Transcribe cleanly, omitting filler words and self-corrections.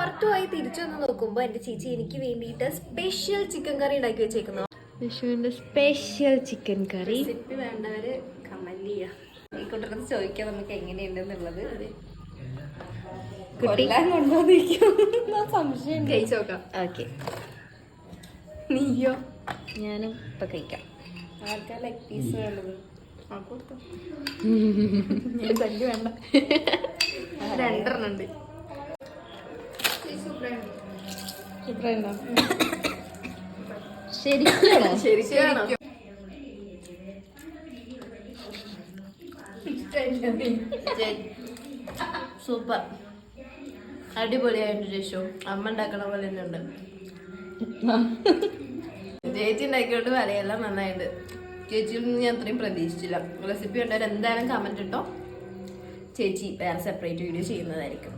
പുറത്തുപോയി തിരിച്ചു വന്ന് നോക്കുമ്പോ എന്റെ ചേച്ചി എനിക്ക് വേണ്ടിയിട്ട് സ്പെഷ്യൽ ചിക്കൻ കറി ഉണ്ടാക്കി വെച്ചേക്കുന്നു. വിഷുവിന്റെ സ്പെഷ്യൽ ചിക്കൻ കറി. റെസിപ്പി വേണ്ടവര് കമന്റ് ചെയ്യാ. ഈ കൂട്ടത്തിൽ ചോദിക്കാം നമുക്ക് എങ്ങനെയുണ്ടെന്നുള്ളത്. കൊല്ലാൻ കൊണ്ടുവന്നിരിക്കും സംശയം. കഴിച്ചു നോക്കാം. ഓക്കെ, നീയോ? ഞാനും ഇപ്പൊ കഴിക്കാം. ആർക്കാ ലെഗ് പീസ് വേണ്ടത്? വേണ്ട, രണ്ടെണ്ണം ഉണ്ട്. ശരിക്കും സൂപ്പർ, അടിപൊളിയായിട്ട് രക്ഷു. അമ്മ ഉണ്ടാക്കണ പോലെ തന്നെ ഉണ്ട്. ചേച്ചി ഉണ്ടാക്കിയോണ്ട് പറയെല്ലാം നന്നായിട്ട്. ചേച്ചിയിൽ നിന്ന് ഞാൻ അത്രയും പ്രതീക്ഷിച്ചില്ല. റെസിപ്പി ഉണ്ടായാലും എന്തായാലും കമന്റ് ഇട്ടോ. ചേച്ചി വേറെ സെപ്പറേറ്റ് വീഡിയോ ചെയ്യുന്നതായിരിക്കും.